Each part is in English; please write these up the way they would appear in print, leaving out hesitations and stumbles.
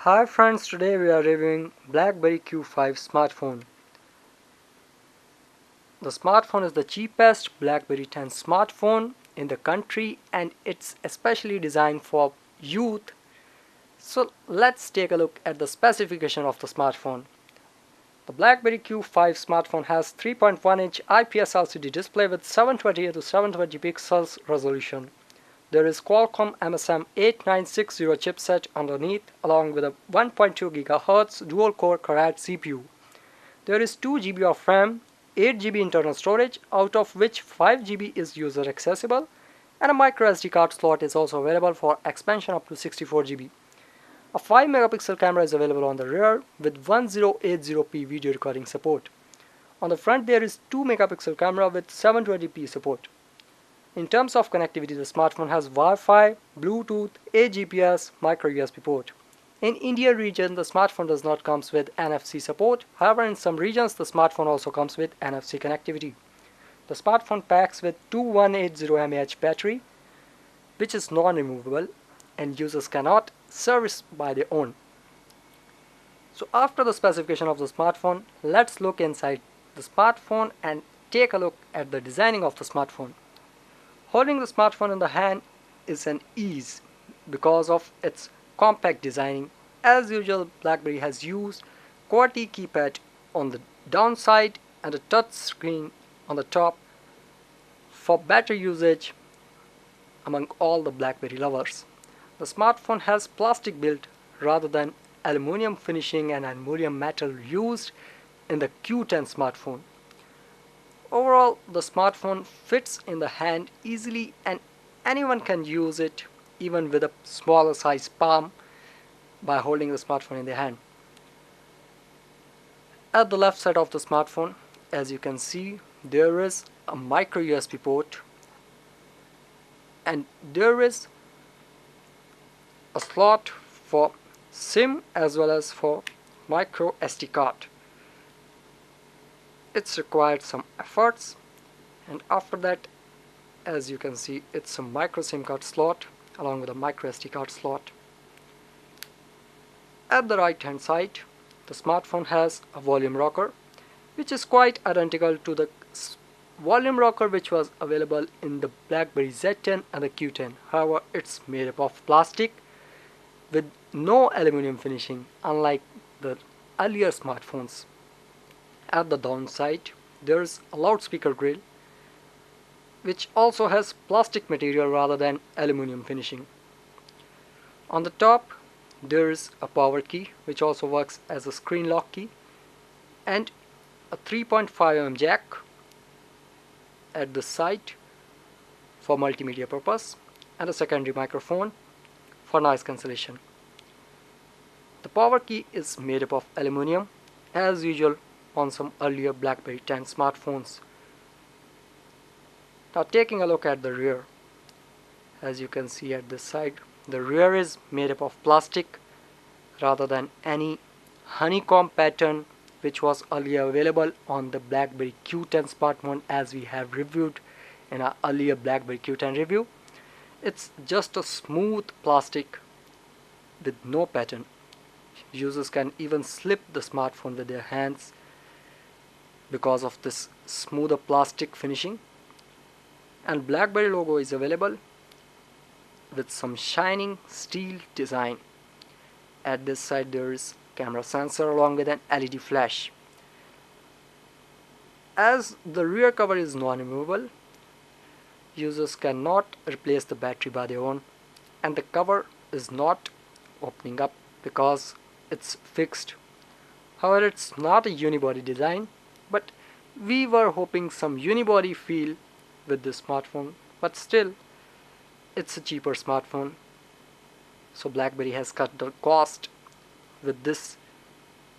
Hi friends, today we are reviewing BlackBerry Q5 smartphone. The smartphone is the cheapest BlackBerry 10 smartphone in the country and it's especially designed for youth. So let's take a look at the specification of the smartphone. The BlackBerry Q5 smartphone has 3.1-inch IPS LCD display with 720 to 720 pixels resolution. There is Qualcomm MSM8960 chipset underneath along with a 1.2 GHz dual-core Quad CPU. There is 2 GB of RAM, 8 GB internal storage, out of which 5 GB is user accessible, and a micro SD card slot is also available for expansion up to 64 GB. A 5 megapixel camera is available on the rear with 1080p video recording support. On the front there is 2 megapixel camera with 720p support. In terms of connectivity, the smartphone has Wi-Fi, Bluetooth, a GPS, micro USB port. In India region, the smartphone does not come with NFC support. However, in some regions, the smartphone also comes with NFC connectivity. The smartphone packs with 2180 mAh battery, which is non-removable and users cannot service by their own. So after the specification of the smartphone, let's look inside the smartphone and take a look at the designing of the smartphone. Holding the smartphone in the hand is an ease because of its compact designing. As usual, BlackBerry has used QWERTY keypad on the downside and a touch screen on the top for better usage among all the BlackBerry lovers. The smartphone has plastic built rather than aluminum finishing and aluminum metal used in the Q10 smartphone. Overall, the smartphone fits in the hand easily and anyone can use it even with a smaller size palm by holding the smartphone in their hand. At the left side of the smartphone, as you can see, there is a micro USB port and there is a slot for SIM as well as for micro SD card. It's required some efforts, and after that, as you can see, it's a micro SIM card slot along with a micro SD card slot. At the right hand side, the smartphone has a volume rocker which is quite identical to the volume rocker which was available in the BlackBerry Z10 and the Q10. However, it's made up of plastic with no aluminum finishing, unlike the earlier smartphones. At the downside, there's a loudspeaker grill which also has plastic material rather than aluminum finishing. On the top, there is a power key which also works as a screen lock key and a 3.5mm jack at the side for multimedia purpose and a secondary microphone for noise cancellation. The power key is made up of aluminum as usual on some earlier BlackBerry 10 smartphones. Now taking a look at the rear, as you can see at this side, the rear is made up of plastic rather than any honeycomb pattern which was earlier available on the BlackBerry Q10 smartphone as we have reviewed in our earlier BlackBerry Q10 review. It's just a smooth plastic with no pattern. Users can even slip the smartphone with their hands because of this smoother plastic finishing. And BlackBerry logo is available with some shining steel design. At this side there is camera sensor along with an LED flash. As the rear cover is non-removable, users cannot replace the battery by their own, and the cover is not opening up because it's fixed. However, it's not a unibody design, but we were hoping some unibody feel with this smartphone, but still it's a cheaper smartphone, so BlackBerry has cut the cost with this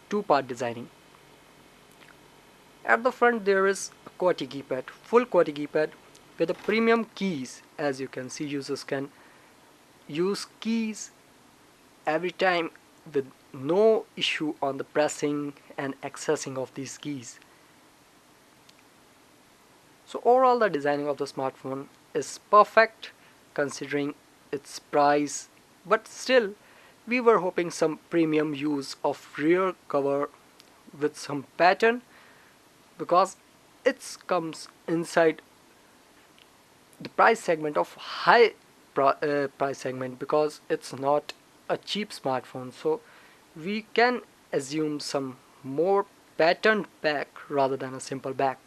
two-part designing. At the front there is a QWERTY keypad, full QWERTY keypad with the premium keys. As you can see, users can use keys every time with no issue on the pressing and accessing of these keys. So overall, the designing of the smartphone is perfect considering its price, but still we were hoping some premium use of rear cover with some pattern, because it comes inside the price segment of high price segment, because it's not a cheap smartphone. So we can assume some more patterned back rather than a simple back.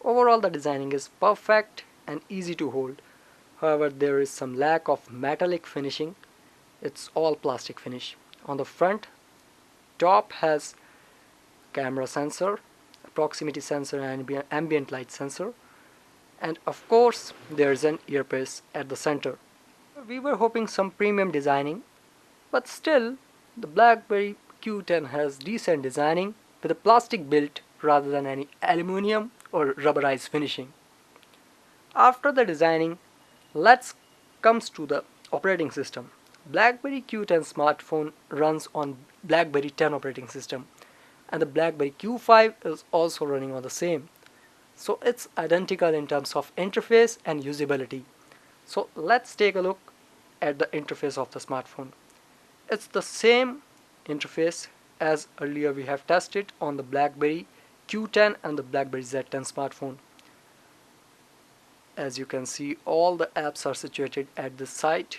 Overall, the designing is perfect and easy to hold. However, there is some lack of metallic finishing. It's all plastic finish. On the front, top has camera sensor, proximity sensor and ambient light sensor, and of course there is an earpiece at the center. We were hoping some premium designing, but still the BlackBerry Q10 has decent designing with a plastic build rather than any aluminum or rubberized finishing. After the designing, let's comes to the operating system. BlackBerry Q10 smartphone runs on BlackBerry 10 operating system, and the BlackBerry Q5 is also running on the same. So it's identical in terms of interface and usability. So let's take a look at the interface of the smartphone. It's the same interface as earlier we have tested on the BlackBerry Q10 and the BlackBerry Z10 smartphone. As you can see, all the apps are situated at this side,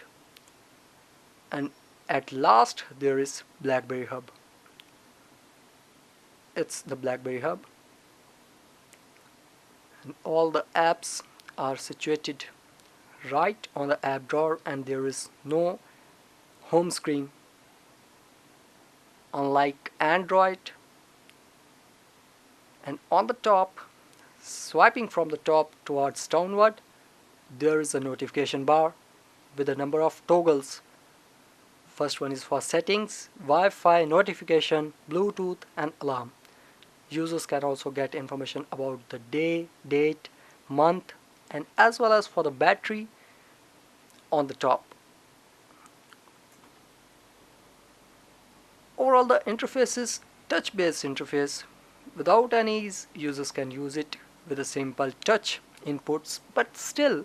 and at last there is BlackBerry Hub. It's the BlackBerry Hub, and all the apps are situated right on the app drawer, and there is no home screen unlike Android. And on the top, swiping from the top towards downward, there is a notification bar with a number of toggles. First one is for settings, Wi-Fi, notification, Bluetooth and alarm. Users can also get information about the day, date, month, and as well as for the battery on the top. Overall, the interface is touch-based interface. Without any ease, users can use it with a simple touch inputs, but still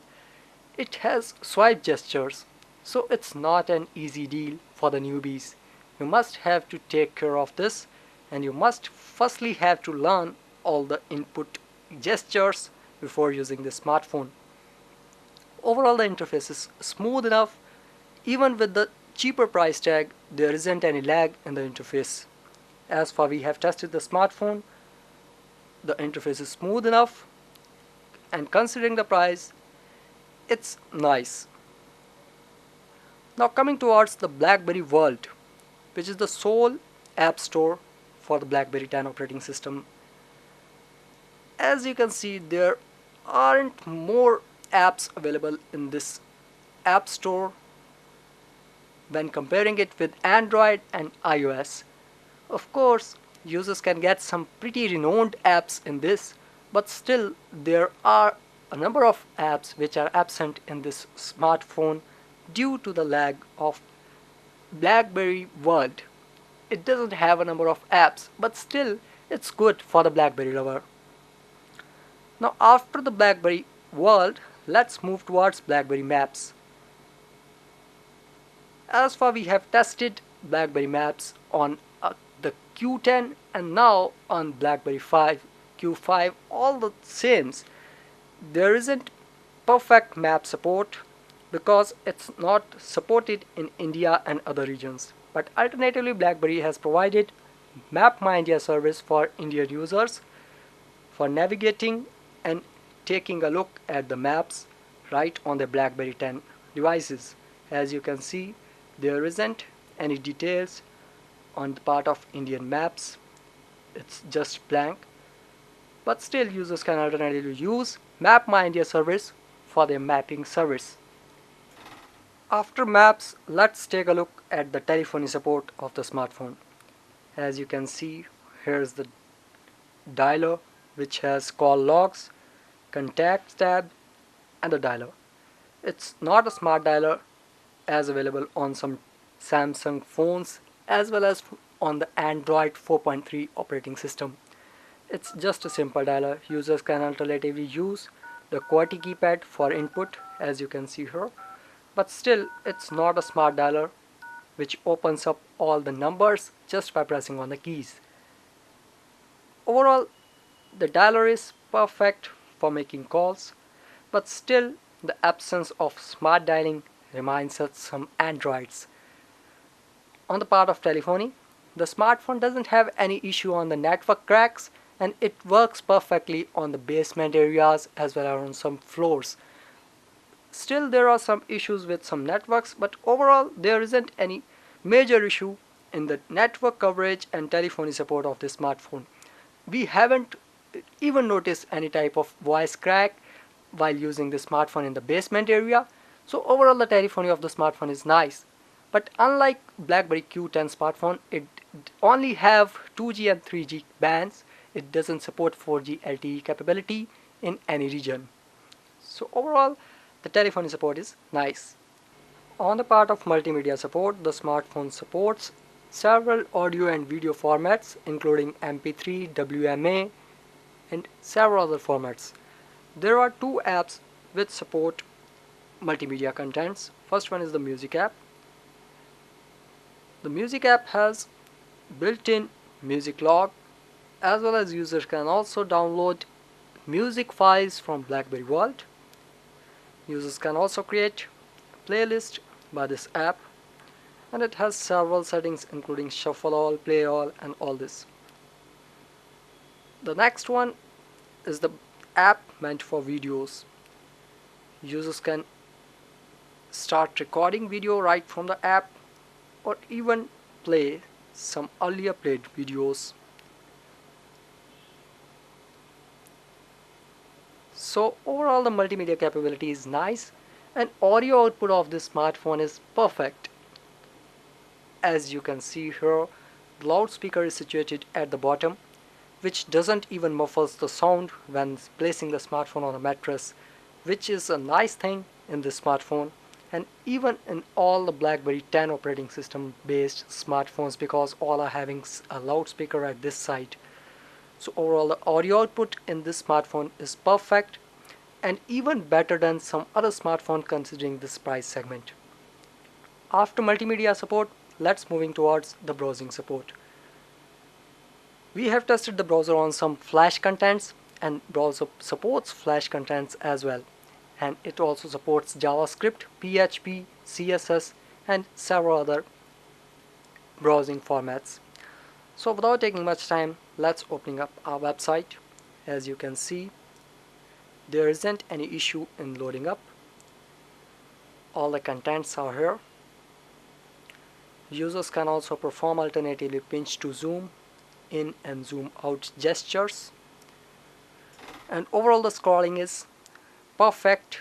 it has swipe gestures, so it's not an easy deal for the newbies. You must have to take care of this, and you must firstly have to learn all the input gestures before using the smartphone. Overall, the interface is smooth enough. Even with the cheaper price tag, there isn't any lag in the interface. As far we have tested the smartphone, the interface is smooth enough, and considering the price, it's nice. Now coming towards the BlackBerry World, which is the sole app store for the BlackBerry 10 operating system. As you can see, there aren't more apps available in this app store when comparing it with Android and iOS. Of course, users can get some pretty renowned apps in this, but still there are a number of apps which are absent in this smartphone due to the lag of BlackBerry World. It doesn't have a number of apps, but still it's good for the BlackBerry lover. Now after the BlackBerry World, let's move towards BlackBerry Maps. As far we have tested BlackBerry Maps on the Q10 and now on BlackBerry Q5, all the same. There isn't perfect map support because it's not supported in India and other regions. But alternatively, BlackBerry has provided Map My India service for Indian users for navigating and taking a look at the maps right on the BlackBerry 10 devices. As you can see, there isn't any details on the part of Indian maps. It's just blank. But still, users can alternatively use Map My India service for their mapping service. After maps, let's take a look at the telephony support of the smartphone. As you can see, here's the dialer which has call logs, contacts tab and the dialer. It's not a smart dialer as available on some Samsung phones as well as on the Android 4.3 operating system. It's just a simple dialer. Users can alternatively use the QWERTY keypad for input, as you can see here, but still it's not a smart dialer which opens up all the numbers just by pressing on the keys. Overall, the dialer is perfect for making calls, but still the absence of smart dialing reminds us some Androids. On the part of telephony, the smartphone doesn't have any issue on the network cracks, and it works perfectly on the basement areas as well as on some floors. Still, there are some issues with some networks, but overall there isn't any major issue in the network coverage and telephony support of this smartphone. We haven't even noticed any type of voice crack while using the smartphone in the basement area. So overall the telephony of the smartphone is nice. But unlike BlackBerry Q10 smartphone, it only have 2G and 3G bands. It doesn't support 4G LTE capability in any region. So overall the telephony support is nice. On the part of multimedia support, the smartphone supports several audio and video formats including MP3, WMA, and several other formats. There are two apps which support multimedia contents. First one is the music app. The music app has built-in music log, as well as users can also download music files from BlackBerry Vault. Users can also create playlist by this app, and it has several settings including shuffle all, play all, and all this. The next one is the app meant for videos. Users can start recording video right from the app or even play some earlier played videos. So overall the multimedia capability is nice, and audio output of this smartphone is perfect. As you can see here, the loudspeaker is situated at the bottom, which doesn't even muffles the sound when placing the smartphone on a mattress, which is a nice thing in this smartphone, and even in all the BlackBerry 10 operating system based smartphones, because all are having a loudspeaker at this side. So overall the audio output in this smartphone is perfect and even better than some other smartphone considering this price segment. After multimedia support, let's moving towards the browsing support. We have tested the browser on some Flash contents, and browser supports Flash contents as well, and it also supports JavaScript, PHP, CSS, and several other browsing formats. So without taking much time, let's open up our website. As you can see, there isn't any issue in loading up. All the contents are here. Users can also perform alternatively pinch to zoom in and zoom out gestures. And overall the scrolling is perfect.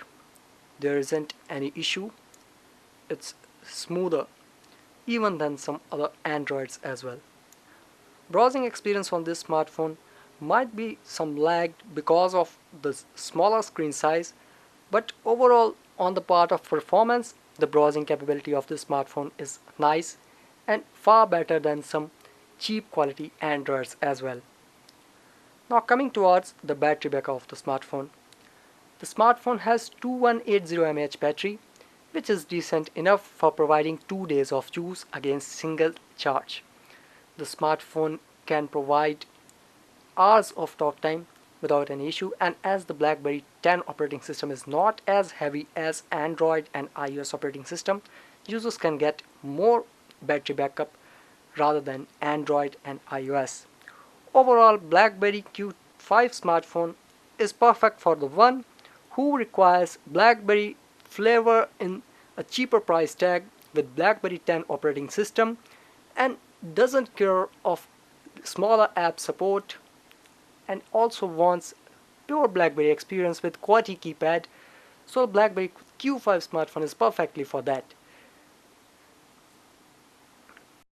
There isn't any issue. It's smoother even than some other Androids as well. Browsing experience on this smartphone might be some lagged because of the smaller screen size, but overall on the part of performance, the browsing capability of this smartphone is nice and far better than some cheap quality Androids as well. Now coming towards the battery backup of the smartphone. The smartphone has 2180 mAh battery, which is decent enough for providing 2 days of use against single charge. The smartphone can provide hours of talk time without any issue, and as the BlackBerry 10 operating system is not as heavy as Android and iOS operating system, users can get more battery backup rather than Android and iOS. Overall, BlackBerry Q5 smartphone is perfect for the one who requires BlackBerry flavor in a cheaper price tag with BlackBerry 10 operating system and doesn't care of smaller app support, and also wants pure BlackBerry experience with QWERTY keypad. So BlackBerry Q5 smartphone is perfectly for that.